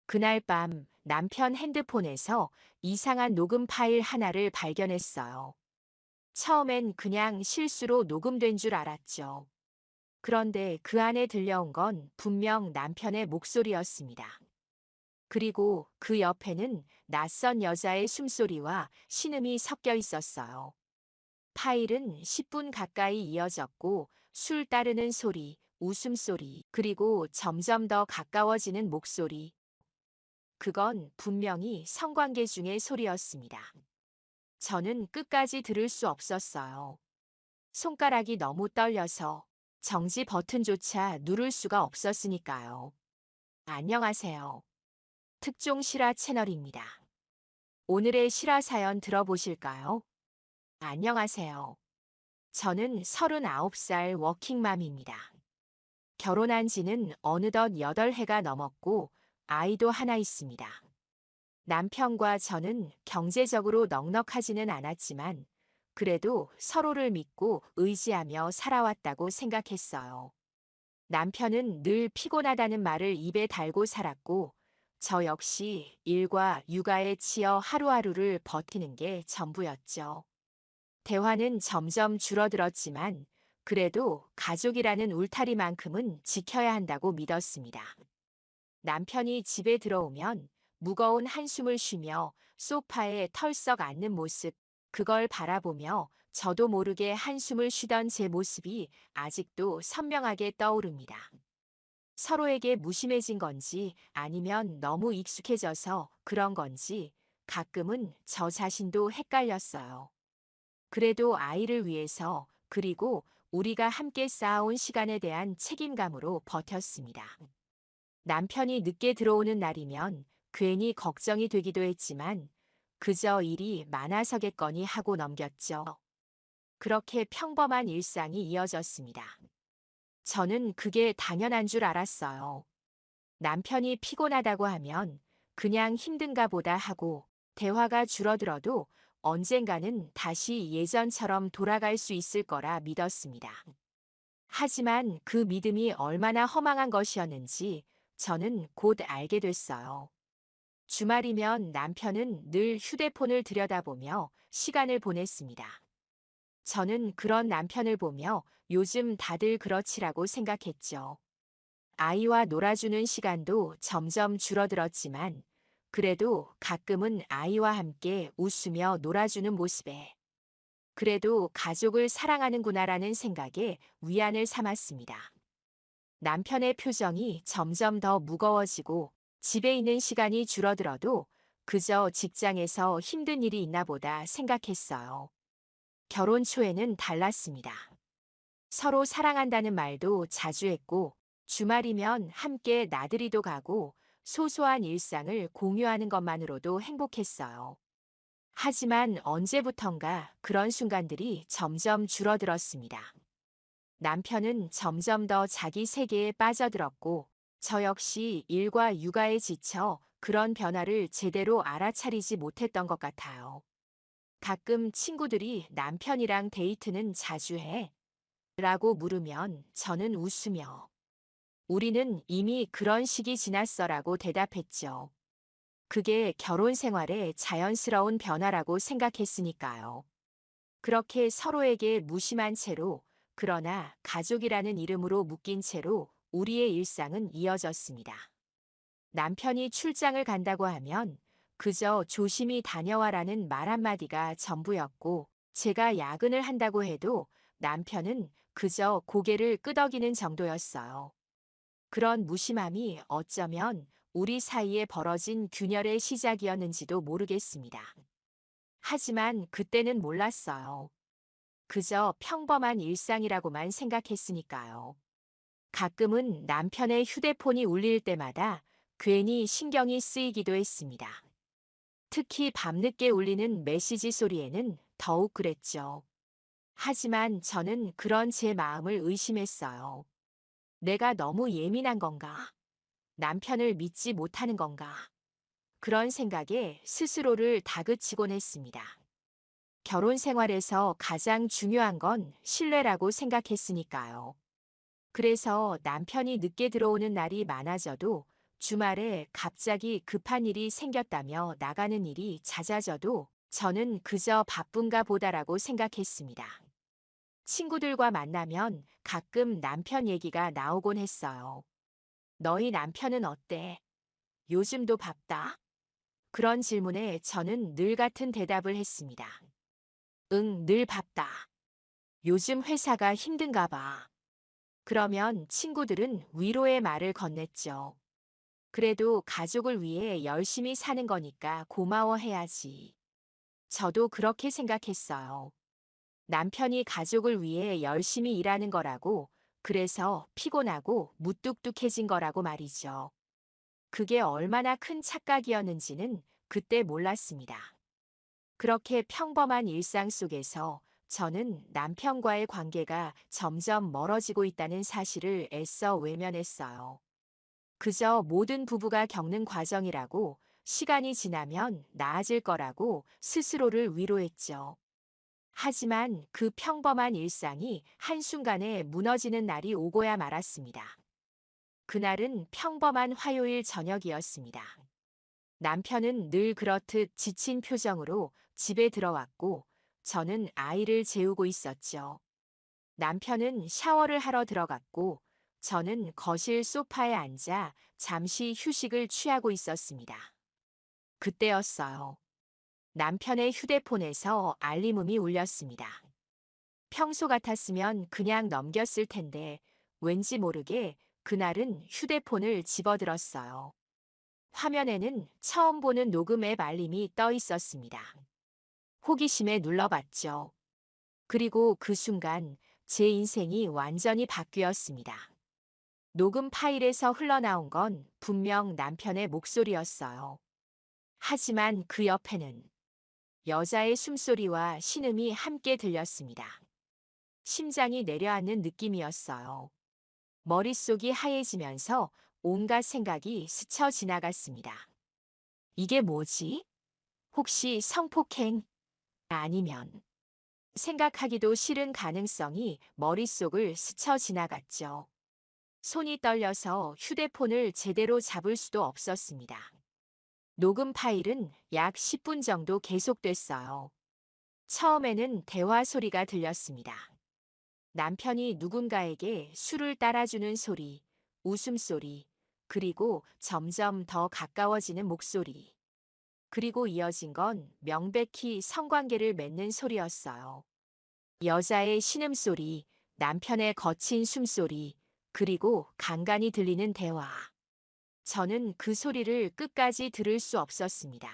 그날 밤 남편 핸드폰에서 이상한 녹음 파일 하나를 발견했어요. 처음엔 그냥 실수로 녹음된 줄 알았죠. 그런데 그 안에 들려온 건 분명 남편의 목소리였습니다. 그리고 그 옆에는 낯선 여자의 숨소리와 신음이 섞여 있었어요. 파일은 10분 가까이 이어졌고 술 따르는 소리, 웃음소리, 그리고 점점 더 가까워지는 목소리. 그건 분명히 성관계 중의 소리였습니다. 저는 끝까지 들을 수 없었어요. 손가락이 너무 떨려서 정지 버튼조차 누를 수가 없었으니까요. 안녕하세요. 특종 실화 채널입니다. 오늘의 실화 사연 들어보실까요? 안녕하세요. 저는 39살 워킹맘입니다. 결혼한 지는 어느덧 8해가 넘었고 아이도 하나 있습니다. 남편과 저는 경제적으로 넉넉하지는 않았지만 그래도 서로를 믿고 의지하며 살아왔다고 생각했어요. 남편은 늘 피곤하다는 말을 입에 달고 살았고 저 역시 일과 육아에 치여 하루하루를 버티는 게 전부였죠. 대화는 점점 줄어들었지만 그래도 가족이라는 울타리만큼은 지켜야 한다고 믿었습니다. 남편이 집에 들어오면 무거운 한숨을 쉬며 소파에 털썩 앉는 모습, 그걸 바라보며 저도 모르게 한숨을 쉬던 제 모습이 아직도 선명하게 떠오릅니다. 서로에게 무심해진 건지 아니면 너무 익숙해져서 그런 건지 가끔은 저 자신도 헷갈렸어요. 그래도 아이를 위해서 그리고 우리가 함께 쌓아온 시간에 대한 책임감으로 버텼습니다. 남편이 늦게 들어오는 날이면 괜히 걱정이 되기도 했지만 그저 일이 많아서겠거니 하고 넘겼죠. 그렇게 평범한 일상이 이어졌습니다. 저는 그게 당연한 줄 알았어요. 남편이 피곤하다고 하면 그냥 힘든가 보다 하고 대화가 줄어들어도 언젠가는 다시 예전처럼 돌아갈 수 있을 거라 믿었습니다. 하지만 그 믿음이 얼마나 허망한 것이었는지 저는 곧 알게 됐어요. 주말이면 남편은 늘 휴대폰을 들여다보며 시간을 보냈습니다. 저는 그런 남편을 보며 요즘 다들 그렇지라고 생각했죠. 아이와 놀아주는 시간도 점점 줄어들었지만 그래도 가끔은 아이와 함께 웃으며 놀아주는 모습에 그래도 가족을 사랑하는구나라는 생각에 위안을 삼았습니다. 남편의 표정이 점점 더 무거워지고 집에 있는 시간이 줄어들어도 그저 직장에서 힘든 일이 있나 보다 생각했어요. 결혼 초에는 달랐습니다. 서로 사랑한다는 말도 자주 했고 주말이면 함께 나들이도 가고 소소한 일상을 공유하는 것만으로도 행복했어요. 하지만 언제부턴가 그런 순간들이 점점 줄어들었습니다. 남편은 점점 더 자기 세계에 빠져들었고 저 역시 일과 육아에 지쳐 그런 변화를 제대로 알아차리지 못했던 것 같아요. 가끔 친구들이 남편이랑 데이트는 자주 해? 라고 물으면 저는 웃으며 우리는 이미 그런 시기 지났어라고 대답했죠. 그게 결혼 생활의 자연스러운 변화라고 생각했으니까요. 그렇게 서로에게 무심한 채로 그러나 가족이라는 이름으로 묶인 채로 우리의 일상은 이어졌습니다. 남편이 출장을 간다고 하면 그저 조심히 다녀와라는 말 한마디가 전부였고 제가 야근을 한다고 해도 남편은 그저 고개를 끄덕이는 정도였어요. 그런 무심함이 어쩌면 우리 사이에 벌어진 균열의 시작이었는지도 모르겠습니다. 하지만 그때는 몰랐어요. 그저 평범한 일상이라고만 생각했으니까요. 가끔은 남편의 휴대폰이 울릴 때마다 괜히 신경이 쓰이기도 했습니다. 특히 밤늦게 울리는 메시지 소리에는 더욱 그랬죠. 하지만 저는 그런 제 마음을 의심했어요. 내가 너무 예민한 건가? 남편을 믿지 못하는 건가? 그런 생각에 스스로를 다그치곤 했습니다. 결혼 생활에서 가장 중요한 건 신뢰라고 생각했으니까요. 그래서 남편이 늦게 들어오는 날이 많아져도 주말에 갑자기 급한 일이 생겼다며 나가는 일이 잦아져도 저는 그저 바쁜가 보다라고 생각했습니다. 친구들과 만나면 가끔 남편 얘기가 나오곤 했어요. 너희 남편은 어때? 요즘도 바빠? 그런 질문에 저는 늘 같은 대답을 했습니다. 응, 늘 바빠. 요즘 회사가 힘든가 봐. 그러면 친구들은 위로의 말을 건넸죠. 그래도 가족을 위해 열심히 사는 거니까 고마워해야지. 저도 그렇게 생각했어요. 남편이 가족을 위해 열심히 일하는 거라고, 그래서 피곤하고 무뚝뚝해진 거라고 말이죠. 그게 얼마나 큰 착각이었는지는 그때 몰랐습니다. 그렇게 평범한 일상 속에서 저는 남편과의 관계가 점점 멀어지고 있다는 사실을 애써 외면했어요. 그저 모든 부부가 겪는 과정이라고, 시간이 지나면 나아질 거라고 스스로를 위로했죠. 하지만 그 평범한 일상이 한순간에 무너지는 날이 오고야 말았습니다. 그날은 평범한 화요일 저녁이었습니다. 남편은 늘 그렇듯 지친 표정으로 집에 들어왔고, 저는 아이를 재우고 있었죠. 남편은 샤워를 하러 들어갔고, 저는 거실 소파에 앉아 잠시 휴식을 취하고 있었습니다. 그때였어요. 남편의 휴대폰에서 알림음이 울렸습니다. 평소 같았으면 그냥 넘겼을 텐데, 왠지 모르게 그날은 휴대폰을 집어들었어요. 화면에는 처음 보는 녹음 앱 알림이 떠 있었습니다. 호기심에 눌러봤죠. 그리고 그 순간 제 인생이 완전히 바뀌었습니다. 녹음 파일에서 흘러나온 건 분명 남편의 목소리였어요. 하지만 그 옆에는 여자의 숨소리와 신음이 함께 들렸습니다. 심장이 내려앉는 느낌이었어요. 머릿속이 하얘지면서 온갖 생각이 스쳐 지나갔습니다. 이게 뭐지? 혹시 성폭행? 아니면 생각하기도 싫은 가능성이 머릿속을 스쳐 지나갔죠. 손이 떨려서 휴대폰을 제대로 잡을 수도 없었습니다. 녹음 파일은 약 10분 정도 계속됐어요. 처음에는 대화 소리가 들렸습니다. 남편이 누군가에게 술을 따라주는 소리, 웃음소리, 그리고 점점 더 가까워지는 목소리. 그리고 이어진 건 명백히 성관계를 맺는 소리였어요. 여자의 신음소리, 남편의 거친 숨소리, 그리고 간간이 들리는 대화. 저는 그 소리를 끝까지 들을 수 없었습니다.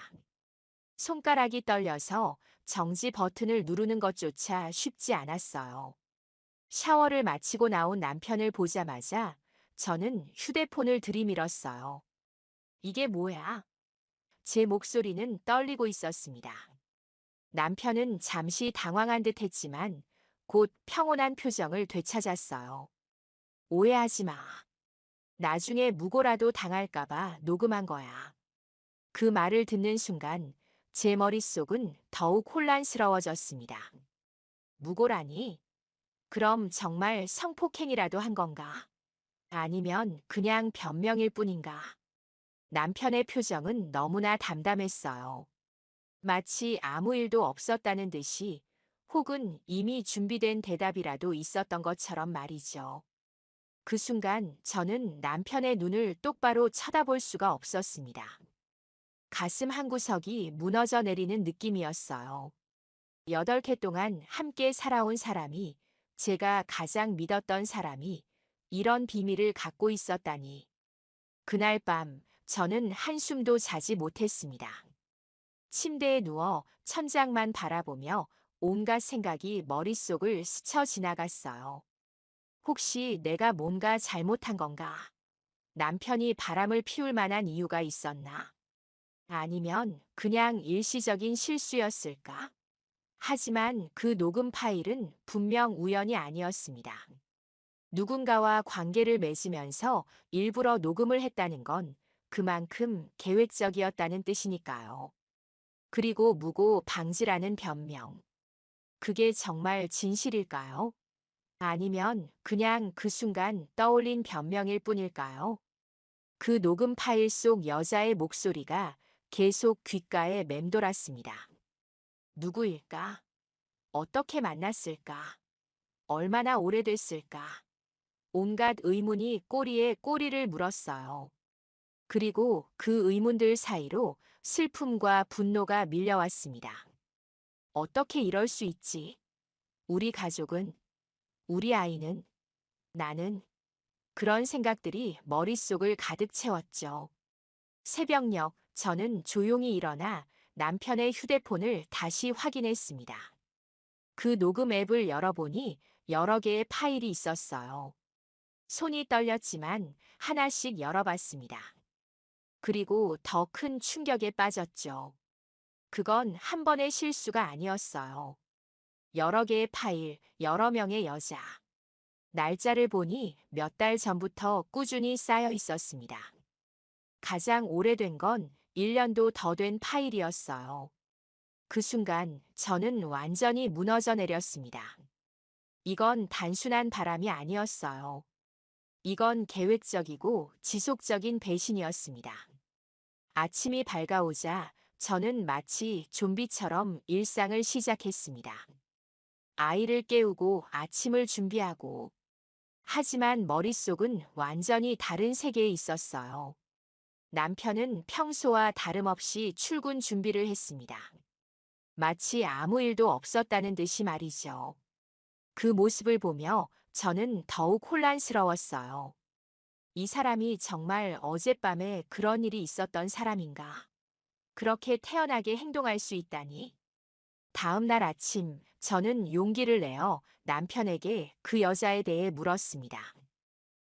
손가락이 떨려서 정지 버튼을 누르는 것조차 쉽지 않았어요. 샤워를 마치고 나온 남편을 보자마자 저는 휴대폰을 들이밀었어요. 이게 뭐야? 제 목소리는 떨리고 있었습니다. 남편은 잠시 당황한 듯 했지만 곧 평온한 표정을 되찾았어요. 오해하지 마. 나중에 무고라도 당할까봐 녹음한 거야. 그 말을 듣는 순간 제 머릿속은 더욱 혼란스러워졌습니다. 무고라니? 그럼 정말 성폭행이라도 한 건가? 아니면 그냥 변명일 뿐인가? 남편의 표정은 너무나 담담했어요. 마치 아무 일도 없었다는 듯이, 혹은 이미 준비된 대답이라도 있었던 것처럼 말이죠. 그 순간 저는 남편의 눈을 똑바로 쳐다볼 수가 없었습니다. 가슴 한구석이 무너져 내리는 느낌이었어요. 8개 동안 함께 살아온 사람이, 제가 가장 믿었던 사람이 이런 비밀을 갖고 있었다니. 그날 밤 저는 한숨도 자지 못했습니다. 침대에 누워 천장만 바라보며 온갖 생각이 머릿속을 스쳐 지나갔어요. 혹시 내가 뭔가 잘못한 건가? 남편이 바람을 피울 만한 이유가 있었나? 아니면 그냥 일시적인 실수였을까? 하지만 그 녹음 파일은 분명 우연이 아니었습니다. 누군가와 관계를 맺으면서 일부러 녹음을 했다는 건 그만큼 계획적이었다는 뜻이니까요. 그리고 무고 방지라는 변명. 그게 정말 진실일까요? 아니면 그냥 그 순간 떠올린 변명일 뿐일까요? 그 녹음 파일 속 여자의 목소리가 계속 귓가에 맴돌았습니다. 누구일까? 어떻게 만났을까? 얼마나 오래됐을까? 온갖 의문이 꼬리에 꼬리를 물었어요. 그리고 그 의문들 사이로 슬픔과 분노가 밀려왔습니다. 어떻게 이럴 수 있지? 우리 가족은, 우리 아이는, 나는, 그런 생각들이 머릿속을 가득 채웠죠. 새벽녘 저는 조용히 일어나 남편의 휴대폰을 다시 확인했습니다. 그 녹음 앱을 열어보니 여러 개의 파일이 있었어요. 손이 떨렸지만 하나씩 열어봤습니다. 그리고 더 큰 충격에 빠졌죠. 그건 한 번의 실수가 아니었어요. 여러 개의 파일, 여러 명의 여자. 날짜를 보니 몇 달 전부터 꾸준히 쌓여 있었습니다. 가장 오래된 건 1년도 더 된 파일이었어요. 그 순간 저는 완전히 무너져 내렸습니다. 이건 단순한 바람이 아니었어요. 이건 계획적이고 지속적인 배신이었습니다. 아침이 밝아오자 저는 마치 좀비처럼 일상을 시작했습니다. 아이를 깨우고 아침을 준비하고. 하지만 머릿속은 완전히 다른 세계에 있었어요. 남편은 평소와 다름없이 출근 준비를 했습니다. 마치 아무 일도 없었다는 듯이 말이죠. 그 모습을 보며 저는 더욱 혼란스러웠어요. 이 사람이 정말 어젯밤에 그런 일이 있었던 사람인가? 그렇게 태연하게 행동할 수 있다니? 다음 날 아침, 저는 용기를 내어 남편에게 그 여자에 대해 물었습니다.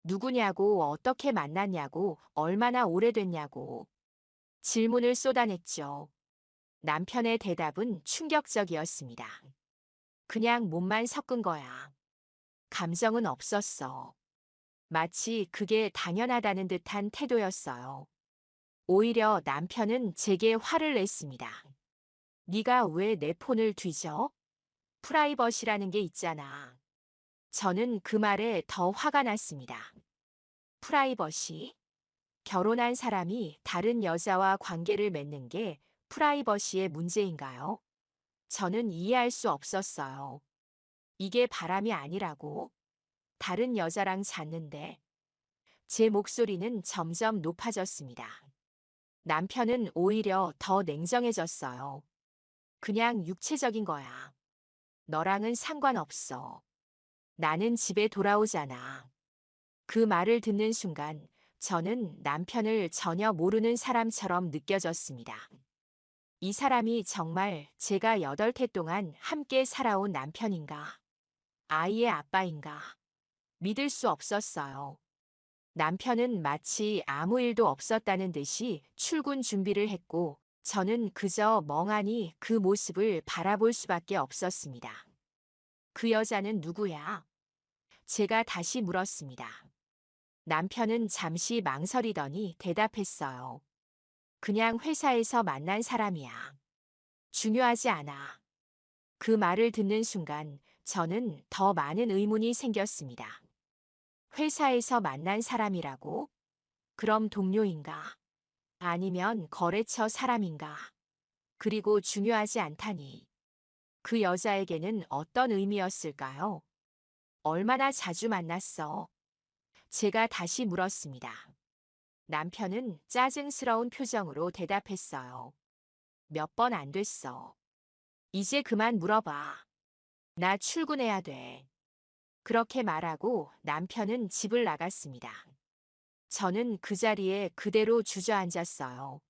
누구냐고, 어떻게 만났냐고, 얼마나 오래됐냐고. 질문을 쏟아냈죠. 남편의 대답은 충격적이었습니다. 그냥 몸만 섞은 거야. 감정은 없었어. 마치 그게 당연하다는 듯한 태도였어요. 오히려 남편은 제게 화를 냈습니다. 네가 왜 내 폰을 뒤져? 프라이버시라는 게 있잖아. 저는 그 말에 더 화가 났습니다. 프라이버시? 결혼한 사람이 다른 여자와 관계를 맺는 게 프라이버시의 문제인가요? 저는 이해할 수 없었어요. 이게 바람이 아니라고. 다른 여자랑 잤는데. 제 목소리는 점점 높아졌습니다. 남편은 오히려 더 냉정해졌어요. 그냥 육체적인 거야. 너랑은 상관없어. 나는 집에 돌아오잖아. 그 말을 듣는 순간 저는 남편을 전혀 모르는 사람처럼 느껴졌습니다. 이 사람이 정말 제가 8해 동안 함께 살아온 남편인가? 아이의 아빠인가? 믿을 수 없었어요. 남편은 마치 아무 일도 없었다는 듯이 출근 준비를 했고, 저는 그저 멍하니 그 모습을 바라볼 수밖에 없었습니다. 그 여자는 누구야? 제가 다시 물었습니다. 남편은 잠시 망설이더니 대답했어요. 그냥 회사에서 만난 사람이야. 중요하지 않아. 그 말을 듣는 순간 저는 더 많은 의문이 생겼습니다. 회사에서 만난 사람이라고? 그럼 동료인가? 아니면 거래처 사람인가? 그리고 중요하지 않다니. 그 여자에게는 어떤 의미였을까요? 얼마나 자주 만났어? 제가 다시 물었습니다. 남편은 짜증스러운 표정으로 대답했어요. 몇 번 안 됐어. 이제 그만 물어봐. 나 출근해야 돼. 그렇게 말하고 남편은 집을 나갔습니다. 저는 그 자리에 그대로 주저앉았어요.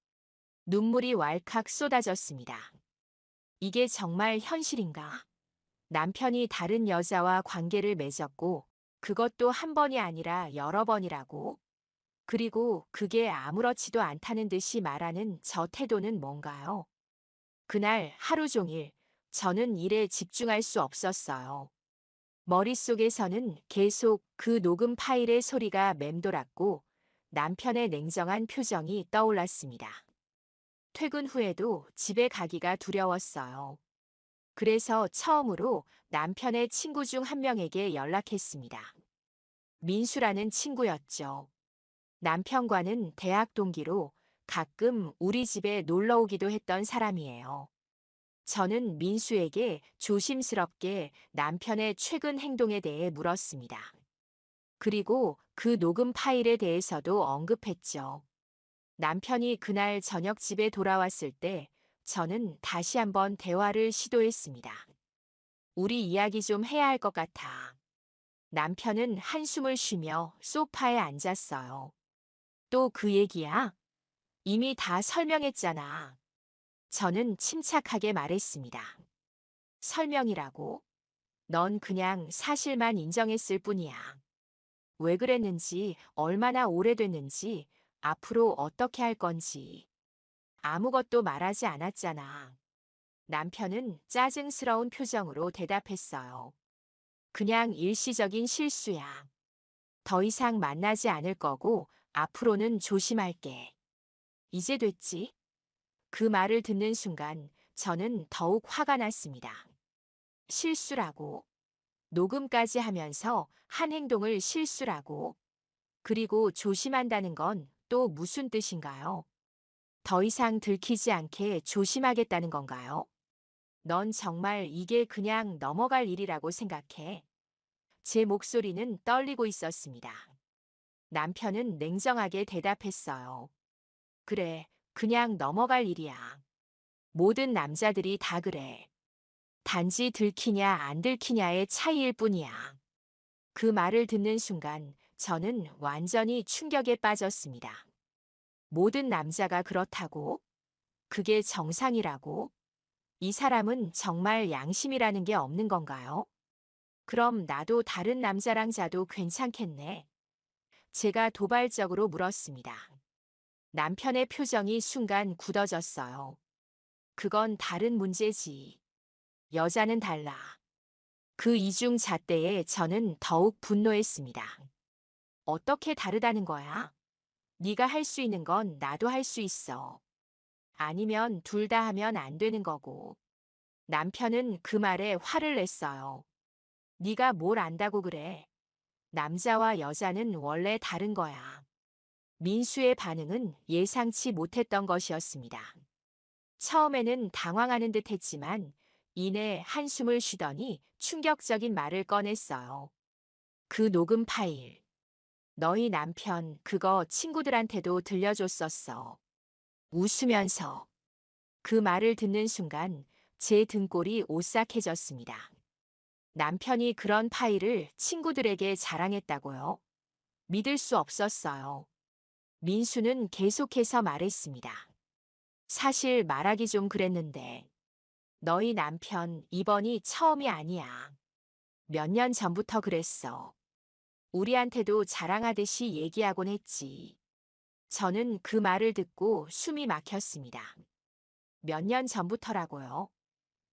눈물이 왈칵 쏟아졌습니다. 이게 정말 현실인가? 남편이 다른 여자와 관계를 맺었고, 그것도 한 번이 아니라 여러 번이라고? 그리고 그게 아무렇지도 않다는 듯이 말하는 저 태도는 뭔가요? 그날 하루 종일 저는 일에 집중할 수 없었어요. 머릿속에서는 계속 그 녹음 파일의 소리가 맴돌았고 남편의 냉정한 표정이 떠올랐습니다. 퇴근 후에도 집에 가기가 두려웠어요. 그래서 처음으로 남편의 친구 중 한 명에게 연락했습니다. 민수라는 친구였죠. 남편과는 대학 동기로 가끔 우리 집에 놀러 오기도 했던 사람이에요. 저는 민수에게 조심스럽게 남편의 최근 행동에 대해 물었습니다. 그리고 그 녹음 파일에 대해서도 언급했죠. 남편이 그날 저녁 집에 돌아왔을 때 저는 다시 한번 대화를 시도했습니다. 우리 이야기 좀 해야 할 것 같아. 남편은 한숨을 쉬며 소파에 앉았어요. 또 그 얘기야? 이미 다 설명했잖아. 저는 침착하게 말했습니다. 설명이라고? 넌 그냥 사실만 인정했을 뿐이야. 왜 그랬는지, 얼마나 오래됐는지, 앞으로 어떻게 할 건지. 아무것도 말하지 않았잖아. 남편은 짜증스러운 표정으로 대답했어요. 그냥 일시적인 실수야. 더 이상 만나지 않을 거고, 앞으로는 조심할게. 이제 됐지? 그 말을 듣는 순간 저는 더욱 화가 났습니다. 실수라고. 녹음까지 하면서 한 행동을 실수라고. 그리고 조심한다는 건 또 무슨 뜻인가요? 더 이상 들키지 않게 조심하겠다는 건가요? 넌 정말 이게 그냥 넘어갈 일이라고 생각해? 제 목소리는 떨리고 있었습니다. 남편은 냉정하게 대답했어요. 그래, 그냥 넘어갈 일이야. 모든 남자들이 다 그래. 단지 들키냐 안 들키냐의 차이일 뿐이야. 그 말을 듣는 순간 저는 완전히 충격에 빠졌습니다. 모든 남자가 그렇다고? 그게 정상이라고? 이 사람은 정말 양심이라는 게 없는 건가요? 그럼 나도 다른 남자랑 자도 괜찮겠네. 제가 도발적으로 물었습니다. 남편의 표정이 순간 굳어졌어요. 그건 다른 문제지. 여자는 달라. 그 이중 잣대에 저는 더욱 분노했습니다. 어떻게 다르다는 거야? 네가 할 수 있는 건 나도 할 수 있어. 아니면 둘 다 하면 안 되는 거고. 남편은 그 말에 화를 냈어요. 네가 뭘 안다고 그래? 남자와 여자는 원래 다른 거야. 민수의 반응은 예상치 못했던 것이었습니다. 처음에는 당황하는 듯 했지만 이내 한숨을 쉬더니 충격적인 말을 꺼냈어요. 그 녹음 파일. 너희 남편 그거 친구들한테도 들려줬었어. 웃으면서. 그 말을 듣는 순간 제 등골이 오싹해졌습니다. 남편이 그런 파일을 친구들에게 자랑했다고요? 믿을 수 없었어요. 민수는 계속해서 말했습니다. 사실 말하기 좀 그랬는데. 너희 남편 이번이 처음이 아니야. 몇 년 전부터 그랬어. 우리한테도 자랑하듯이 얘기하곤 했지. 저는 그 말을 듣고 숨이 막혔습니다. 몇 년 전부터라고요?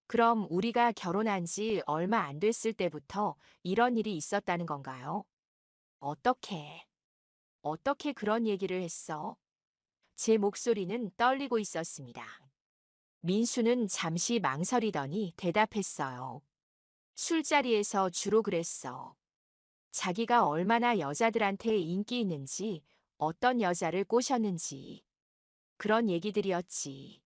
그럼 우리가 결혼한 지 얼마 안 됐을 때부터 이런 일이 있었다는 건가요? 어떻게, 어떻게 그런 얘기를 했어? 제 목소리는 떨리고 있었습니다. 민수는 잠시 망설이더니 대답했어요. 술자리에서 주로 그랬어. 자기가 얼마나 여자들한테 인기 있는지, 어떤 여자를 꼬셨는지. 그런 얘기들이었지.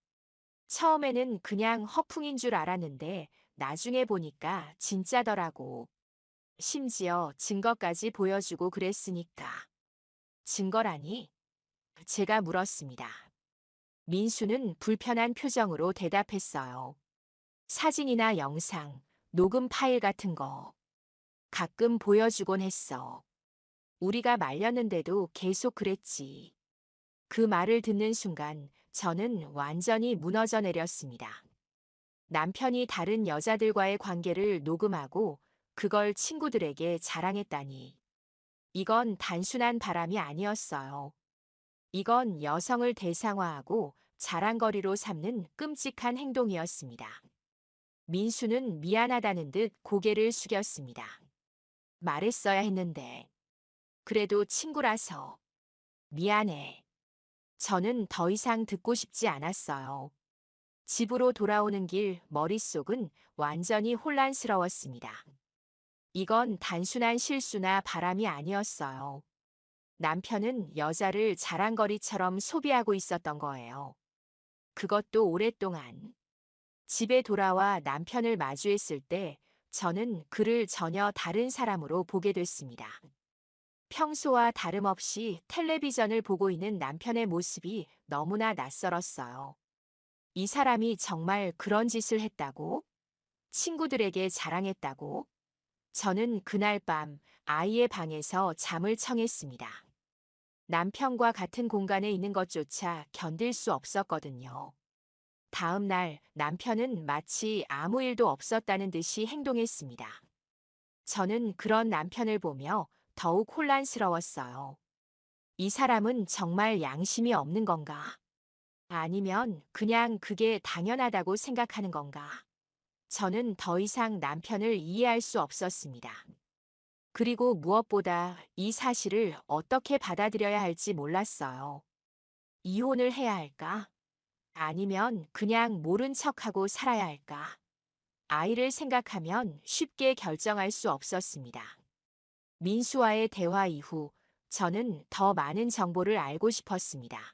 처음에는 그냥 허풍인 줄 알았는데 나중에 보니까 진짜더라고. 심지어 증거까지 보여주고 그랬으니까. 증거라니? 제가 물었습니다. 민수는 불편한 표정으로 대답했어요. 사진이나 영상, 녹음 파일 같은 거. 가끔 보여주곤 했어. 우리가 말렸는데도 계속 그랬지. 그 말을 듣는 순간 저는 완전히 무너져 내렸습니다. 남편이 다른 여자들과의 관계를 녹음하고 그걸 친구들에게 자랑했다니. 이건 단순한 바람이 아니었어요. 이건 여성을 대상화하고 자랑거리로 삼는 끔찍한 행동이었습니다. 민수는 미안하다는 듯 고개를 숙였습니다. 말했어야 했는데. 그래도 친구라서. 미안해. 저는 더 이상 듣고 싶지 않았어요. 집으로 돌아오는 길 머릿속은 완전히 혼란스러웠습니다. 이건 단순한 실수나 바람이 아니었어요. 남편은 여자를 자랑거리처럼 소비하고 있었던 거예요. 그것도 오랫동안. 집에 돌아와 남편을 마주했을 때 저는 그를 전혀 다른 사람으로 보게 됐습니다. 평소와 다름없이 텔레비전을 보고 있는 남편의 모습이 너무나 낯설었어요. 이 사람이 정말 그런 짓을 했다고? 친구들에게 자랑했다고? 저는 그날 밤 아이의 방에서 잠을 청했습니다. 남편과 같은 공간에 있는 것조차 견딜 수 없었거든요. 다음 날 남편은 마치 아무 일도 없었다는 듯이 행동했습니다. 저는 그런 남편을 보며 더욱 혼란스러웠어요. 이 사람은 정말 양심이 없는 건가? 아니면 그냥 그게 당연하다고 생각하는 건가? 저는 더 이상 남편을 이해할 수 없었습니다. 그리고 무엇보다 이 사실을 어떻게 받아들여야 할지 몰랐어요. 이혼을 해야 할까? 아니면 그냥 모른 척하고 살아야 할까? 아이를 생각하면 쉽게 결정할 수 없었습니다. 민수와의 대화 이후 저는 더 많은 정보를 알고 싶었습니다.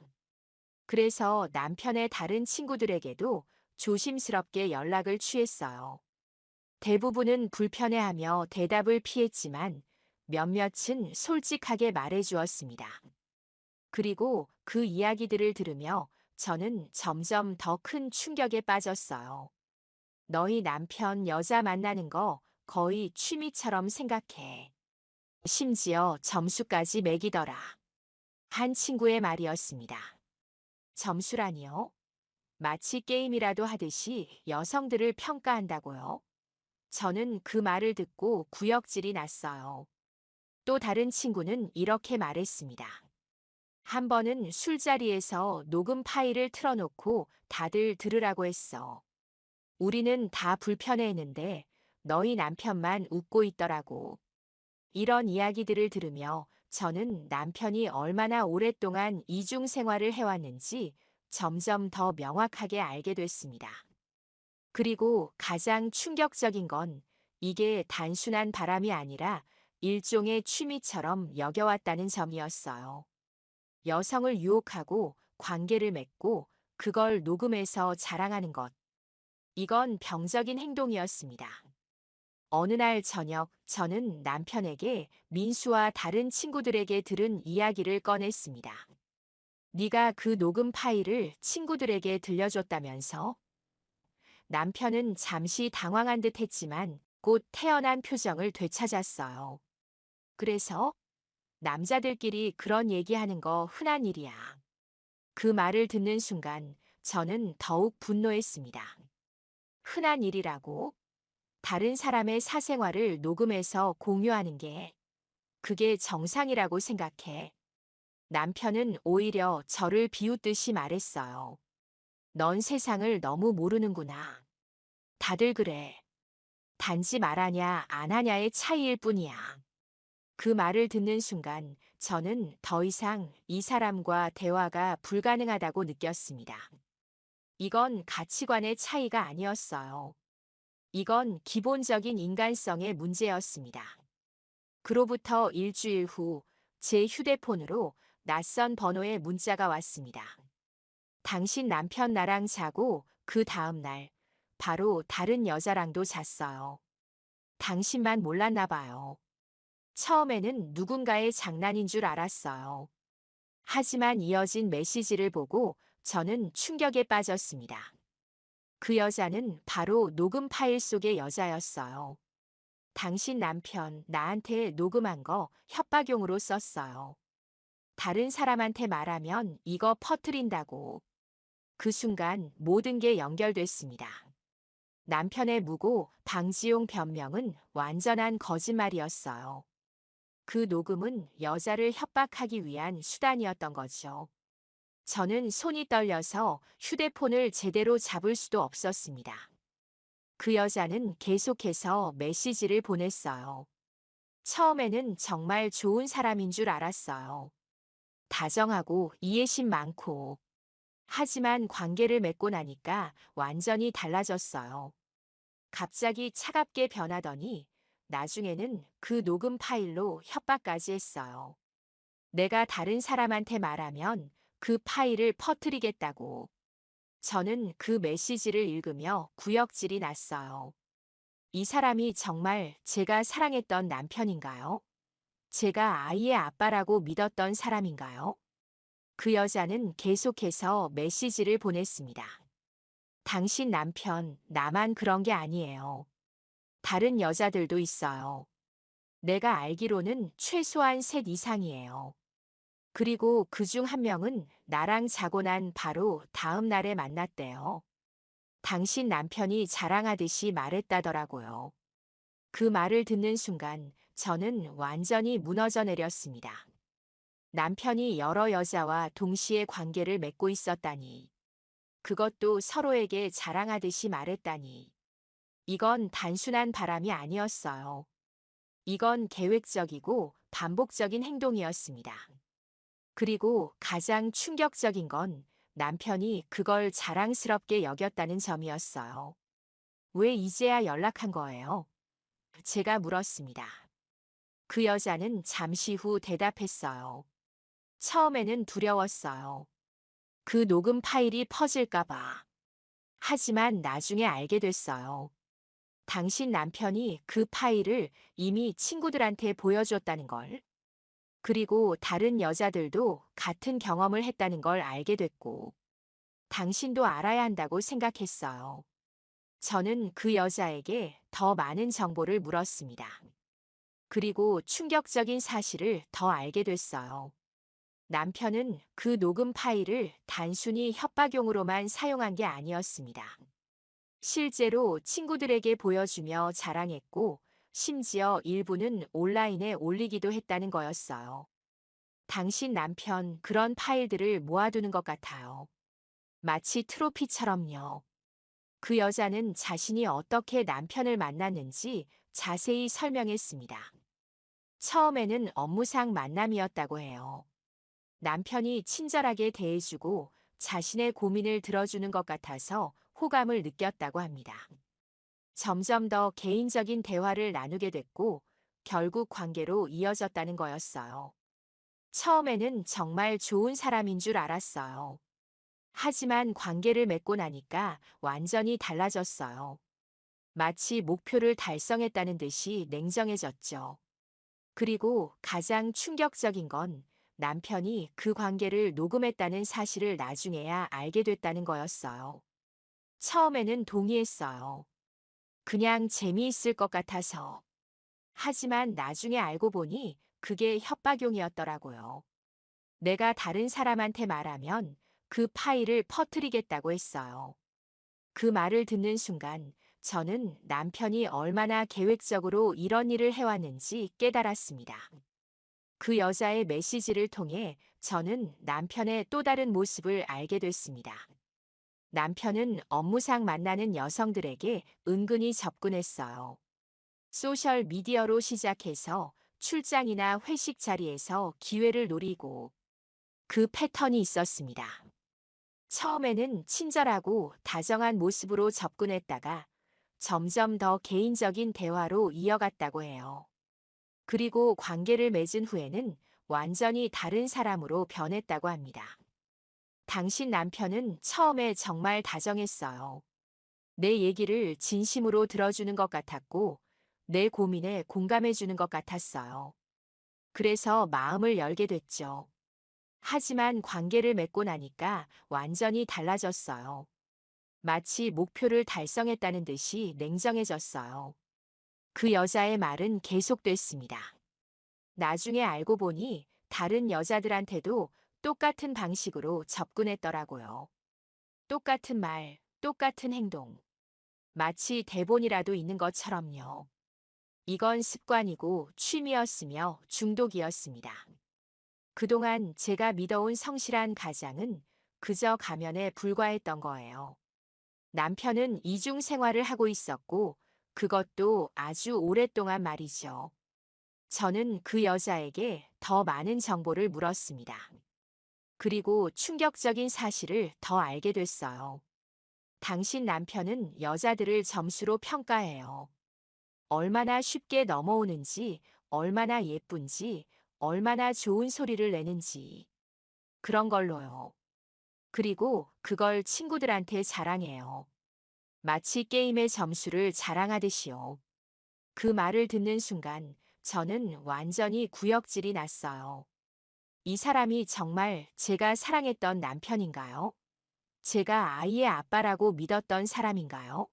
그래서 남편의 다른 친구들에게도 조심스럽게 연락을 취했어요. 대부분은 불편해하며 대답을 피했지만 몇몇은 솔직하게 말해주었습니다. 그리고 그 이야기들을 들으며 저는 점점 더 큰 충격에 빠졌어요. 너희 남편 여자 만나는 거 거의 취미처럼 생각해. 심지어 점수까지 매기더라. 한 친구의 말이었습니다. 점수라니요? 마치 게임이라도 하듯이 여성들을 평가한다고요? 저는 그 말을 듣고 구역질이 났어요. 또 다른 친구는 이렇게 말했습니다. 한 번은 술자리에서 녹음 파일을 틀어놓고 다들 들으라고 했어. 우리는 다 불편해했는데 너희 남편만 웃고 있더라고. 이런 이야기들을 들으며 저는 남편이 얼마나 오랫동안 이중 생활을 해왔는지 점점 더 명확하게 알게 됐습니다. 그리고 가장 충격적인 건 이게 단순한 바람이 아니라 일종의 취미처럼 여겨왔다는 점이었어요. 여성을 유혹하고 관계를 맺고 그걸 녹음해서 자랑하는 것. 이건 병적인 행동이었습니다. 어느 날 저녁 저는 남편에게 민수와 다른 친구들에게 들은 이야기를 꺼냈습니다. 네가 그 녹음 파일을 친구들에게 들려줬다면서? 남편은 잠시 당황한 듯 했지만 곧 태연한 표정을 되찾았어요. 그래서 남자들끼리 그런 얘기하는 거 흔한 일이야. 그 말을 듣는 순간 저는 더욱 분노했습니다. 흔한 일이라고? 다른 사람의 사생활을 녹음해서 공유하는 게 그게 정상이라고 생각해. 남편은 오히려 저를 비웃듯이 말했어요. 넌 세상을 너무 모르는구나. 다들 그래. 단지 말하냐 안 하냐의 차이일 뿐이야. 그 말을 듣는 순간 저는 더 이상 이 사람과 대화가 불가능하다고 느꼈습니다. 이건 가치관의 차이가 아니었어요. 이건 기본적인 인간성의 문제였습니다. 그로부터 일주일 후 제 휴대폰으로 낯선 번호의 문자가 왔습니다. 당신 남편 나랑 자고 그 다음 날 바로 다른 여자랑도 잤어요. 당신만 몰랐나 봐요. 처음에는 누군가의 장난인 줄 알았어요. 하지만 이어진 메시지를 보고 저는 충격에 빠졌습니다. 그 여자는 바로 녹음 파일 속의 여자였어요. 당신 남편 나한테 녹음한 거 협박용으로 썼어요. 다른 사람한테 말하면 이거 퍼뜨린다고. 그 순간 모든 게 연결됐습니다. 남편의 무고 방지용 변명은 완전한 거짓말이었어요. 그 녹음은 여자를 협박하기 위한 수단이었던 거죠. 저는 손이 떨려서 휴대폰을 제대로 잡을 수도 없었습니다. 그 여자는 계속해서 메시지를 보냈어요. 처음에는 정말 좋은 사람인 줄 알았어요. 다정하고 이해심 많고. 하지만 관계를 맺고 나니까 완전히 달라졌어요. 갑자기 차갑게 변하더니 나중에는 그 녹음 파일로 협박까지 했어요. 내가 다른 사람한테 말하면 그 파일을 퍼뜨리겠다고. 저는 그 메시지를 읽으며 구역질이 났어요. 이 사람이 정말 제가 사랑했던 남편인가요? 제가 아이의 아빠라고 믿었던 사람인가요? 그 여자는 계속해서 메시지를 보냈습니다. 당신 남편, 나만 그런 게 아니에요. 다른 여자들도 있어요. 내가 알기로는 최소한 셋 이상이에요. 그리고 그중 한 명은 나랑 자고 난 바로 다음 날에 만났대요. 당신 남편이 자랑하듯이 말했다더라고요. 그 말을 듣는 순간 저는 완전히 무너져 내렸습니다. 남편이 여러 여자와 동시에 관계를 맺고 있었다니. 그것도 서로에게 자랑하듯이 말했다니. 이건 단순한 바람이 아니었어요. 이건 계획적이고 반복적인 행동이었습니다. 그리고 가장 충격적인 건 남편이 그걸 자랑스럽게 여겼다는 점이었어요. 왜 이제야 연락한 거예요? 제가 물었습니다. 그 여자는 잠시 후 대답했어요. 처음에는 두려웠어요. 그 녹음 파일이 퍼질까봐. 하지만 나중에 알게 됐어요. 당신 남편이 그 파일을 이미 친구들한테 보여줬다는 걸. 그리고 다른 여자들도 같은 경험을 했다는 걸 알게 됐고, 당신도 알아야 한다고 생각했어요. 저는 그 여자에게 더 많은 정보를 물었습니다. 그리고 충격적인 사실을 더 알게 됐어요. 남편은 그 녹음 파일을 단순히 협박용으로만 사용한 게 아니었습니다. 실제로 친구들에게 보여주며 자랑했고, 심지어 일부는 온라인에 올리기도 했다는 거였어요. 당신 남편 그런 파일들을 모아두는 것 같아요. 마치 트로피처럼요. 그 여자는 자신이 어떻게 남편을 만났는지 자세히 설명했습니다. 처음에는 업무상 만남이었다고 해요. 남편이 친절하게 대해주고 자신의 고민을 들어주는 것 같아서 호감을 느꼈다고 합니다. 점점 더 개인적인 대화를 나누게 됐고 결국 관계로 이어졌다는 거였어요. 처음에는 정말 좋은 사람인 줄 알았어요. 하지만 관계를 맺고 나니까 완전히 달라졌어요. 마치 목표를 달성했다는 듯이 냉정해졌죠. 그리고 가장 충격적인 건 남편이 그 관계를 녹음했다는 사실을 나중에야 알게 됐다는 거였어요. 처음에는 동의했어요. 그냥 재미있을 것 같아서. 하지만 나중에 알고 보니 그게 협박용이었더라고요. 내가 다른 사람한테 말하면 그 파일을 퍼뜨리겠다고 했어요. 그 말을 듣는 순간 저는 남편이 얼마나 계획적으로 이런 일을 해왔는지 깨달았습니다. 그 여자의 메시지를 통해 저는 남편의 또 다른 모습을 알게 됐습니다. 남편은 업무상 만나는 여성들에게 은근히 접근했어요. 소셜 미디어로 시작해서 출장이나 회식 자리에서 기회를 노리고 그 패턴이 있었습니다. 처음에는 친절하고 다정한 모습으로 접근했다가 점점 더 개인적인 대화로 이어갔다고 해요. 그리고 관계를 맺은 후에는 완전히 다른 사람으로 변했다고 합니다. 당신 남편은 처음에 정말 다정했어요. 내 얘기를 진심으로 들어주는 것 같았고, 내 고민에 공감해주는 것 같았어요. 그래서 마음을 열게 됐죠. 하지만 관계를 맺고 나니까 완전히 달라졌어요. 마치 목표를 달성했다는 듯이 냉정해졌어요. 그 여자의 말은 계속됐습니다. 나중에 알고 보니 다른 여자들한테도 똑같은 방식으로 접근했더라고요. 똑같은 말, 똑같은 행동. 마치 대본이라도 있는 것처럼요. 이건 습관이고 취미였으며 중독이었습니다. 그동안 제가 믿어온 성실한 가장은 그저 가면에 불과했던 거예요. 남편은 이중 생활을 하고 있었고 그것도 아주 오랫동안 말이죠. 저는 그 여자에게 더 많은 정보를 물었습니다. 그리고 충격적인 사실을 더 알게 됐어요. 당신 남편은 여자들을 점수로 평가해요. 얼마나 쉽게 넘어오는지, 얼마나 예쁜지, 얼마나 좋은 소리를 내는지. 그런 걸로요. 그리고 그걸 친구들한테 자랑해요. 마치 게임의 점수를 자랑하듯이요. 그 말을 듣는 순간 저는 완전히 구역질이 났어요. 이 사람이 정말 제가 사랑했던 남편인가요? 제가 아이의 아빠라고 믿었던 사람인가요?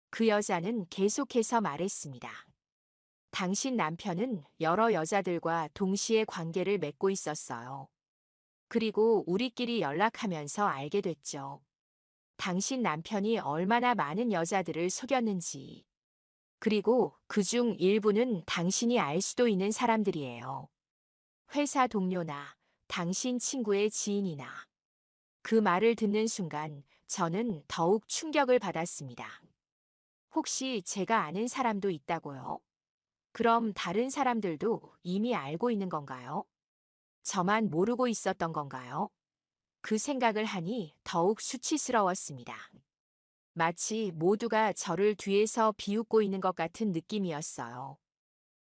그 여자는 계속해서 말했습니다. 당신 남편은 여러 여자들과 동시에 관계를 맺고 있었어요. 그리고 우리끼리 연락하면서 알게 됐죠. 당신 남편이 얼마나 많은 여자들을 속였는지. 그리고 그중 일부는 당신이 알 수도 있는 사람들이에요. 회사 동료나 당신 친구의 지인이나. 그 말을 듣는 순간 저는 더욱 충격을 받았습니다. 혹시 제가 아는 사람도 있다고요? 그럼 다른 사람들도 이미 알고 있는 건가요? 저만 모르고 있었던 건가요? 그 생각을 하니 더욱 수치스러웠습니다. 마치 모두가 저를 뒤에서 비웃고 있는 것 같은 느낌이었어요.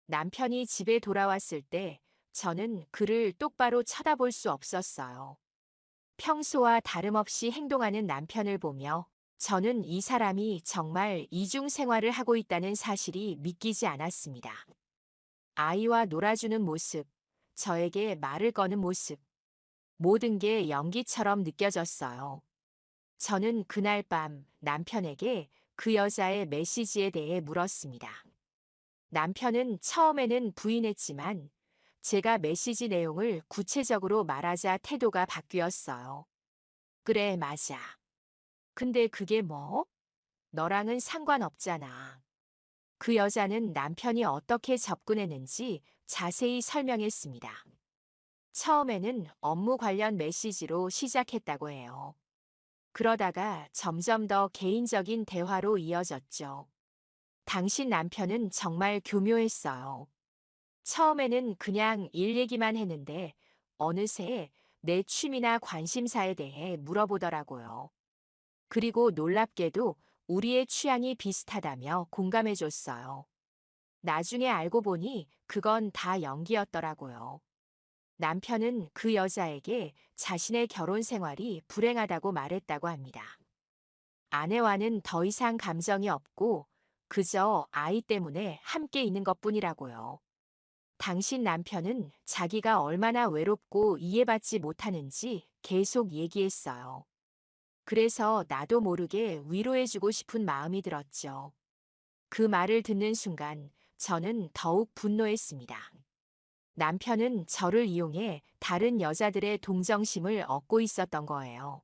남편이 집에 돌아왔을 때 저는 그를 똑바로 쳐다볼 수 없었어요. 평소와 다름없이 행동하는 남편을 보며 저는 이 사람이 정말 이중 생활을 하고 있다는 사실이 믿기지 않았습니다. 아이와 놀아주는 모습, 저에게 말을 거는 모습, 모든 게 연기처럼 느껴졌어요. 저는 그날 밤 남편에게 그 여자의 메시지에 대해 물었습니다. 남편은 처음에는 부인했지만 제가 메시지 내용을 구체적으로 말하자 태도가 바뀌었어요. 그래, 맞아. 근데 그게 뭐? 너랑은 상관없잖아. 그 여자는 남편이 어떻게 접근했는지 자세히 설명했습니다. 처음에는 업무 관련 메시지로 시작했다고 해요. 그러다가 점점 더 개인적인 대화로 이어졌죠. 당신 남편은 정말 교묘했어요. 처음에는 그냥 일 얘기만 했는데 어느새 내 취미나 관심사에 대해 물어보더라고요. 그리고 놀랍게도 우리의 취향이 비슷하다며 공감해줬어요. 나중에 알고 보니 그건 다 연기였더라고요. 남편은 그 여자에게 자신의 결혼 생활이 불행하다고 말했다고 합니다. 아내와는 더 이상 감정이 없고 그저 아이 때문에 함께 있는 것뿐이라고요. 당신 남편은 자기가 얼마나 외롭고 이해받지 못하는지 계속 얘기했어요. 그래서 나도 모르게 위로해주고 싶은 마음이 들었죠. 그 말을 듣는 순간 저는 더욱 분노했습니다. 남편은 저를 이용해 다른 여자들의 동정심을 얻고 있었던 거예요.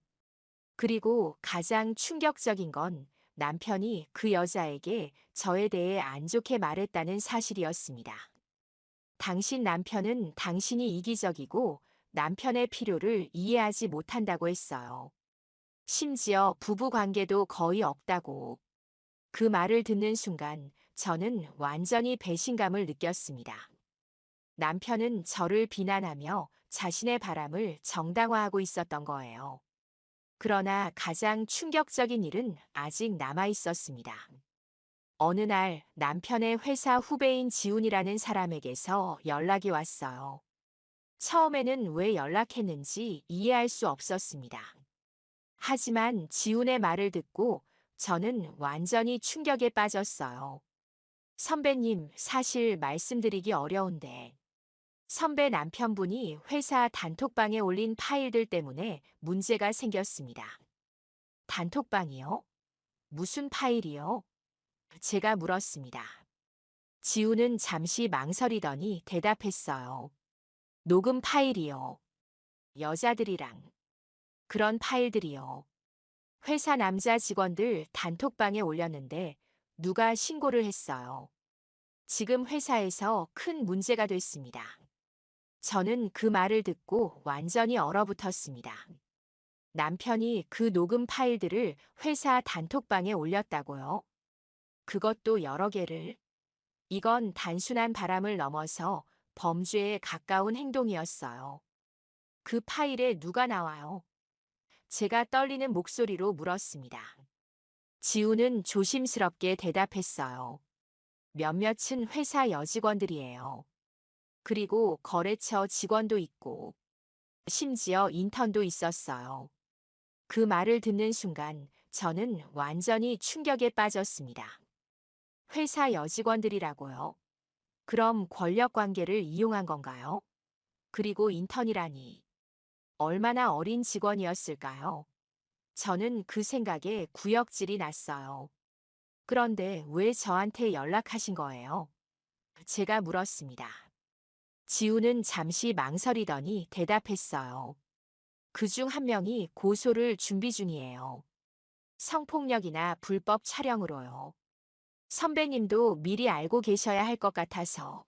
그리고 가장 충격적인 건 남편이 그 여자에게 저에 대해 안 좋게 말했다는 사실이었습니다. 당신 남편은 당신이 이기적이고 남편의 필요를 이해하지 못한다고 했어요. 심지어 부부 관계도 거의 없다고. 그 말을 듣는 순간 저는 완전히 배신감을 느꼈습니다. 남편은 저를 비난하며 자신의 바람을 정당화하고 있었던 거예요. 그러나 가장 충격적인 일은 아직 남아 있었습니다. 어느 날 남편의 회사 후배인 지훈이라는 사람에게서 연락이 왔어요. 처음에는 왜 연락했는지 이해할 수 없었습니다. 하지만 지훈의 말을 듣고 저는 완전히 충격에 빠졌어요. 선배님, 사실 말씀드리기 어려운데, 선배 남편분이 회사 단톡방에 올린 파일들 때문에 문제가 생겼습니다. 단톡방이요? 무슨 파일이요? 제가 물었습니다. 지우는 잠시 망설이더니 대답했어요. 녹음 파일이요. 여자들이랑. 그런 파일들이요. 회사 남자 직원들 단톡방에 올렸는데 누가 신고를 했어요. 지금 회사에서 큰 문제가 됐습니다. 저는 그 말을 듣고 완전히 얼어붙었습니다. 남편이 그 녹음 파일들을 회사 단톡방에 올렸다고요? 그것도 여러 개를. 이건 단순한 바람을 넘어서 범죄에 가까운 행동이었어요. 그 파일에 누가 나와요? 제가 떨리는 목소리로 물었습니다. 지우는 조심스럽게 대답했어요. 몇몇은 회사 여직원들이에요. 그리고 거래처 직원도 있고, 심지어 인턴도 있었어요. 그 말을 듣는 순간 저는 완전히 충격에 빠졌습니다. 회사 여직원들이라고요? 그럼 권력 관계를 이용한 건가요? 그리고 인턴이라니. 얼마나 어린 직원이었을까요? 저는 그 생각에 구역질이 났어요. 그런데 왜 저한테 연락하신 거예요? 제가 물었습니다. 지우는 잠시 망설이더니 대답했어요. 그중 한 명이 고소를 준비 중이에요. 성폭력이나 불법 촬영으로요. 선배님도 미리 알고 계셔야 할 것 같아서.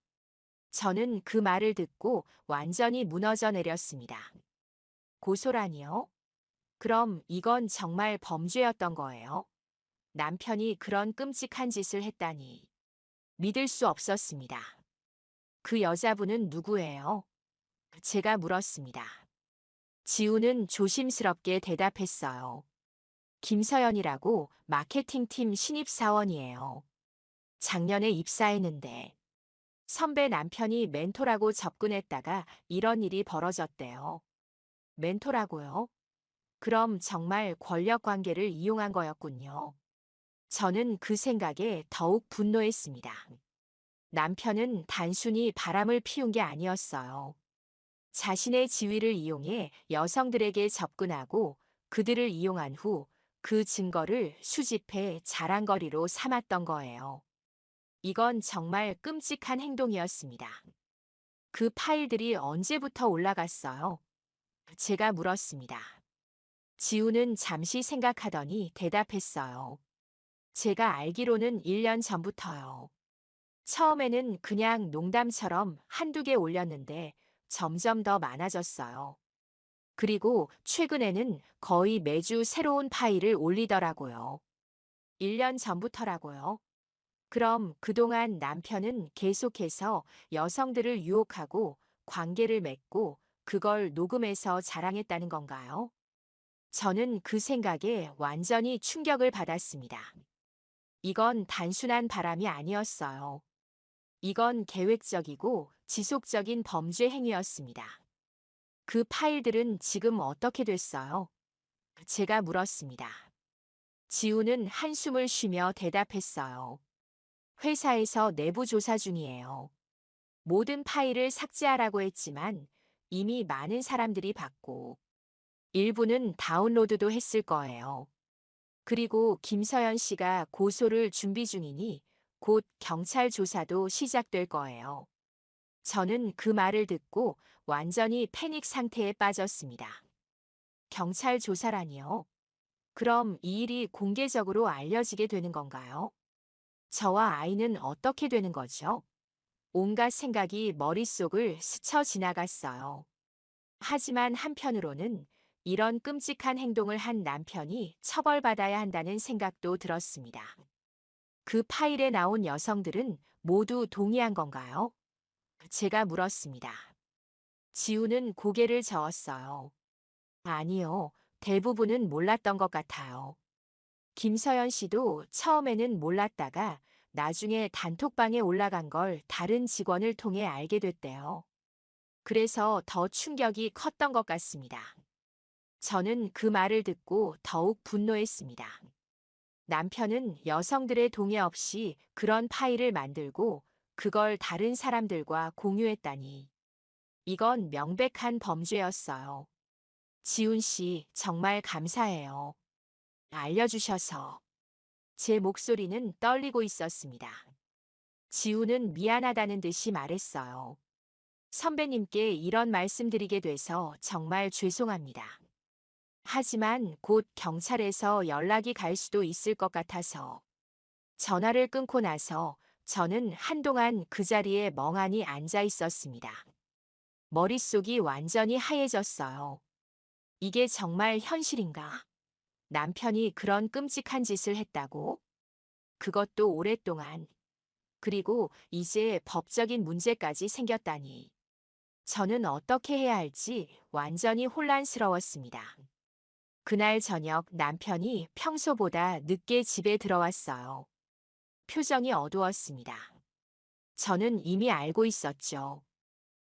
저는 그 말을 듣고 완전히 무너져 내렸습니다. 고소라니요? 그럼 이건 정말 범죄였던 거예요? 남편이 그런 끔찍한 짓을 했다니. 믿을 수 없었습니다. 그 여자분은 누구예요? 제가 물었습니다. 지우는 조심스럽게 대답했어요. 김서연이라고 마케팅팀 신입사원이에요. 작년에 입사했는데 선배 남편이 멘토라고 접근했다가 이런 일이 벌어졌대요. 멘토라고요? 그럼 정말 권력 관계를 이용한 거였군요. 저는 그 생각에 더욱 분노했습니다. 남편은 단순히 바람을 피운 게 아니었어요. 자신의 지위를 이용해 여성들에게 접근하고 그들을 이용한 후 그 증거를 수집해 자랑거리로 삼았던 거예요. 이건 정말 끔찍한 행동이었습니다. 그 파일들이 언제부터 올라갔어요? 제가 물었습니다. 지우는 잠시 생각하더니 대답했어요. 제가 알기로는 1년 전부터요. 처음에는 그냥 농담처럼 한두 개 올렸는데 점점 더 많아졌어요. 그리고 최근에는 거의 매주 새로운 파일을 올리더라고요. 1년 전부터라고요. 그럼 그동안 남편은 계속해서 여성들을 유혹하고 관계를 맺고 그걸 녹음해서 자랑했다는 건가요? 저는 그 생각에 완전히 충격을 받았습니다. 이건 단순한 바람이 아니었어요. 이건 계획적이고 지속적인 범죄 행위였습니다. 그 파일들은 지금 어떻게 됐어요? 제가 물었습니다. 지우는 한숨을 쉬며 대답했어요. 회사에서 내부 조사 중이에요. 모든 파일을 삭제하라고 했지만 이미 많은 사람들이 봤고 일부는 다운로드도 했을 거예요. 그리고 김서연 씨가 고소를 준비 중이니 곧 경찰 조사도 시작될 거예요. 저는 그 말을 듣고 완전히 패닉 상태에 빠졌습니다. 경찰 조사라니요? 그럼 이 일이 공개적으로 알려지게 되는 건가요? 저와 아이는 어떻게 되는 거죠? 온갖 생각이 머릿속을 스쳐 지나갔어요. 하지만 한편으로는 이런 끔찍한 행동을 한 남편이 처벌받아야 한다는 생각도 들었습니다. 그 파일에 나온 여성들은 모두 동의한 건가요? 제가 물었습니다. 지우는 고개를 저었어요. 아니요, 대부분은 몰랐던 것 같아요. 김서연 씨도 처음에는 몰랐다가 나중에 단톡방에 올라간 걸 다른 직원을 통해 알게 됐대요. 그래서 더 충격이 컸던 것 같습니다. 저는 그 말을 듣고 더욱 분노했습니다. 남편은 여성들의 동의 없이 그런 파일을 만들고 그걸 다른 사람들과 공유했다니. 이건 명백한 범죄였어요. 지훈 씨, 정말 감사해요. 알려주셔서. 제 목소리는 떨리고 있었습니다. 지훈은 미안하다는 듯이 말했어요. 선배님께 이런 말씀드리게 돼서 정말 죄송합니다. 하지만 곧 경찰에서 연락이 갈 수도 있을 것 같아서. 전화를 끊고 나서 저는 한동안 그 자리에 멍하니 앉아 있었습니다. 머릿속이 완전히 하얘졌어요. 이게 정말 현실인가? 남편이 그런 끔찍한 짓을 했다고? 그것도 오랫동안. 그리고 이제 법적인 문제까지 생겼다니. 저는 어떻게 해야 할지 완전히 혼란스러웠습니다. 그날 저녁 남편이 평소보다 늦게 집에 들어왔어요. 표정이 어두웠습니다. 저는 이미 알고 있었죠.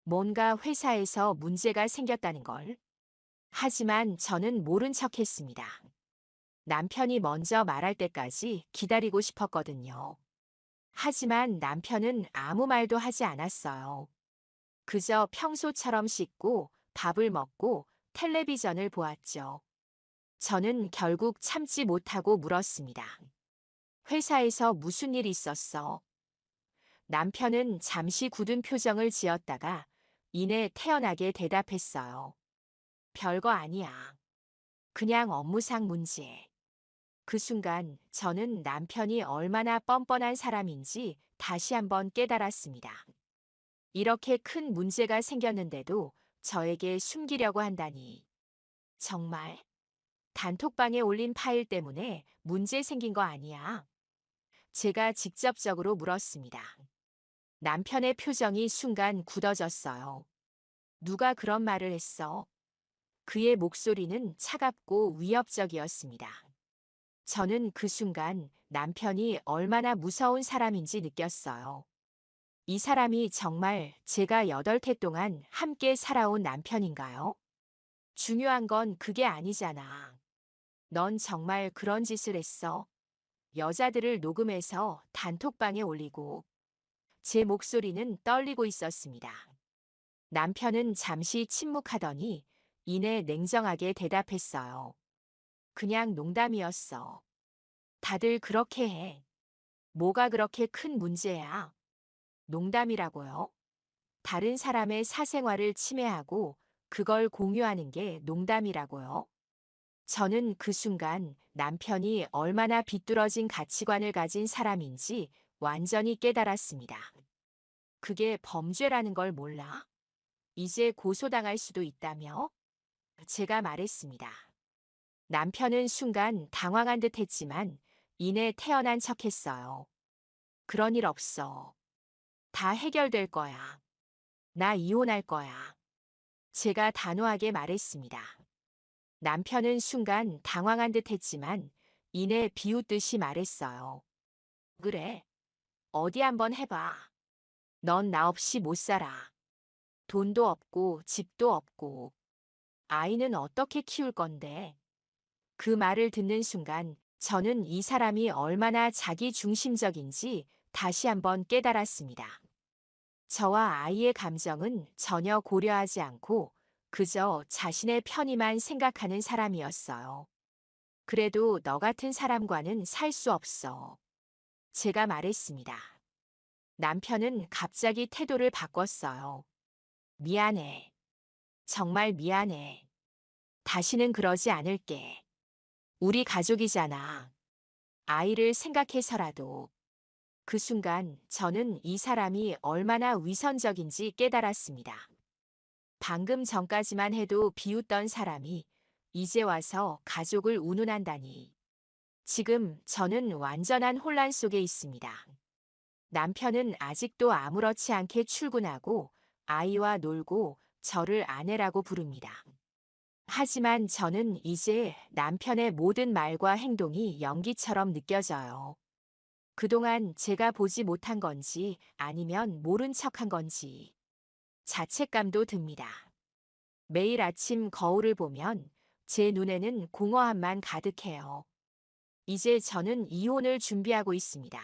뭔가 회사에서 문제가 생겼다는 걸. 하지만 저는 모른 척 했습니다. 남편이 먼저 말할 때까지 기다리고 싶었거든요. 하지만 남편은 아무 말도 하지 않았어요. 그저 평소처럼 씻고 밥을 먹고 텔레비전을 보았죠. 저는 결국 참지 못하고 물었습니다. 회사에서 무슨 일 있었어? 남편은 잠시 굳은 표정을 지었다가 이내 태연하게 대답했어요. 별거 아니야. 그냥 업무상 문제. 그 순간 저는 남편이 얼마나 뻔뻔한 사람인지 다시 한번 깨달았습니다. 이렇게 큰 문제가 생겼는데도 저에게 숨기려고 한다니. 정말 단톡방에 올린 파일 때문에 문제 생긴 거 아니야? 제가 직접적으로 물었습니다. 남편의 표정이 순간 굳어졌어요. 누가 그런 말을 했어? 그의 목소리는 차갑고 위협적이었습니다. 저는 그 순간 남편이 얼마나 무서운 사람인지 느꼈어요. 이 사람이 정말 제가 8해 동안 함께 살아온 남편인가요? 중요한 건 그게 아니잖아. 넌 정말 그런 짓을 했어? 여자들을 녹음해서 단톡방에 올리고 제 목소리는 떨리고 있었습니다. 남편은 잠시 침묵하더니 이내 냉정하게 대답했어요. 그냥 농담이었어. 다들 그렇게 해. 뭐가 그렇게 큰 문제야? 농담이라고요? 다른 사람의 사생활을 침해하고 그걸 공유하는 게 농담이라고요? 저는 그 순간 남편이 얼마나 비뚤어진 가치관을 가진 사람인지 완전히 깨달았습니다. 그게 범죄라는 걸 몰라? 이제 고소당할 수도 있다며? 제가 말했습니다. 남편은 순간 당황한 듯 했지만 이내 태연한 척 했어요. 그런 일 없어. 다 해결될 거야. 나 이혼할 거야. 제가 단호하게 말했습니다. 남편은 순간 당황한 듯 했지만 이내 비웃듯이 말했어요. 그래. 어디 한번 해봐. 넌 나 없이 못 살아. 돈도 없고 집도 없고. 아이는 어떻게 키울 건데? 그 말을 듣는 순간 저는 이 사람이 얼마나 자기 중심적인지 다시 한번 깨달았습니다. 저와 아이의 감정은 전혀 고려하지 않고 그저 자신의 편의만 생각하는 사람이었어요. 그래도 너 같은 사람과는 살 수 없어. 제가 말했습니다. 남편은 갑자기 태도를 바꿨어요. 미안해. 정말 미안해. 다시는 그러지 않을게. 우리 가족이잖아. 아이를 생각해서라도. 그 순간 저는 이 사람이 얼마나 위선적인지 깨달았습니다. 방금 전까지만 해도 비웃던 사람이 이제 와서 가족을 운운한다니. 지금 저는 완전한 혼란 속에 있습니다. 남편은 아직도 아무렇지 않게 출근하고 아이와 놀고 저를 아내라고 부릅니다. 하지만 저는 이제 남편의 모든 말과 행동이 연기처럼 느껴져요. 그동안 제가 보지 못한 건지 아니면 모른 척한 건지 자책감도 듭니다. 매일 아침 거울을 보면 제 눈에는 공허함만 가득해요. 이제 저는 이혼을 준비하고 있습니다.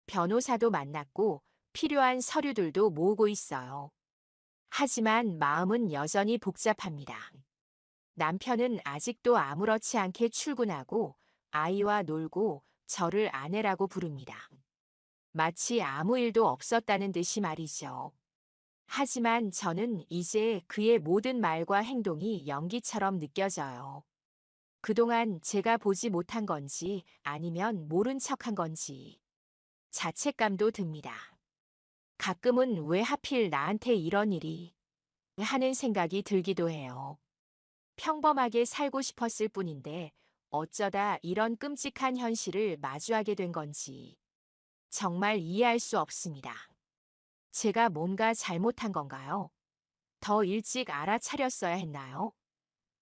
변호사도 만났고 필요한 서류들도 모으고 있어요. 하지만 마음은 여전히 복잡합니다. 남편은 아직도 아무렇지 않게 출근하고 아이와 놀고 저를 아내라고 부릅니다. 마치 아무 일도 없었다는 듯이 말이죠. 하지만 저는 이제 그의 모든 말과 행동이 연기처럼 느껴져요. 그동안 제가 보지 못한 건지 아니면 모른 척한 건지 자책감도 듭니다. 가끔은 왜 하필 나한테 이런 일이 하는 생각이 들기도 해요. 평범하게 살고 싶었을 뿐인데 어쩌다 이런 끔찍한 현실을 마주하게 된 건지 정말 이해할 수 없습니다. 제가 뭔가 잘못한 건가요? 더 일찍 알아차렸어야 했나요?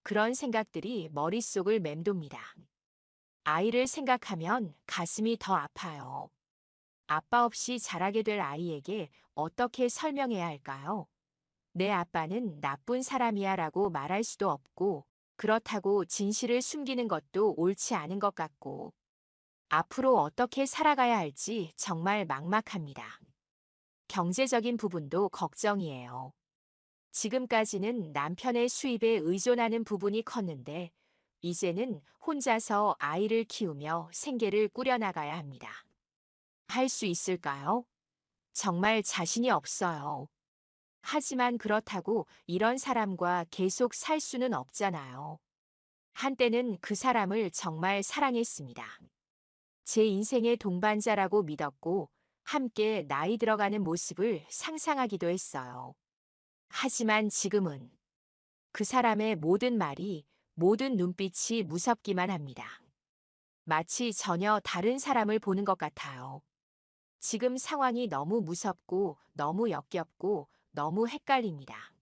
그런 생각들이 머릿속을 맴돕니다. 아이를 생각하면 가슴이 더 아파요. 아빠 없이 자라게 될 아이에게 어떻게 설명해야 할까요? 내 아빠는 나쁜 사람이야 라고 말할 수도 없고, 그렇다고 진실을 숨기는 것도 옳지 않은 것 같고, 앞으로 어떻게 살아가야 할지 정말 막막합니다. 경제적인 부분도 걱정이에요. 지금까지는 남편의 수입에 의존하는 부분이 컸는데, 이제는 혼자서 아이를 키우며 생계를 꾸려나가야 합니다. 할 수 있을까요? 정말 자신이 없어요. 하지만 그렇다고 이런 사람과 계속 살 수는 없잖아요. 한때는 그 사람을 정말 사랑했습니다. 제 인생의 동반자라고 믿었고, 함께 나이 들어가는 모습을 상상하기도 했어요. 하지만 지금은 그 사람의 모든 말이, 모든 눈빛이 무섭기만 합니다. 마치 전혀 다른 사람을 보는 것 같아요. 지금 상황이 너무 무섭고, 너무 역겹고, 너무 헷갈립니다.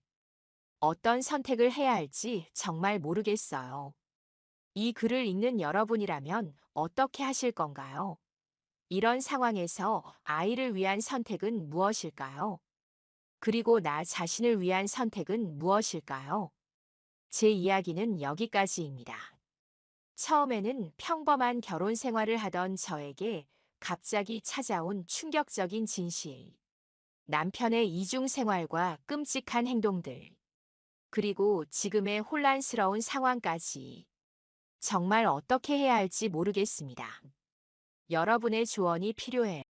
어떤 선택을 해야 할지 정말 모르겠어요. 이 글을 읽는 여러분이라면 어떻게 하실 건가요? 이런 상황에서 아이를 위한 선택은 무엇일까요? 그리고 나 자신을 위한 선택은 무엇일까요? 제 이야기는 여기까지입니다. 처음에는 평범한 결혼 생활을 하던 저에게 갑자기 찾아온 충격적인 진실. 남편의 이중 생활과 끔찍한 행동들. 그리고 지금의 혼란스러운 상황까지. 정말 어떻게 해야 할지 모르겠습니다. 여러분의 조언이 필요해요.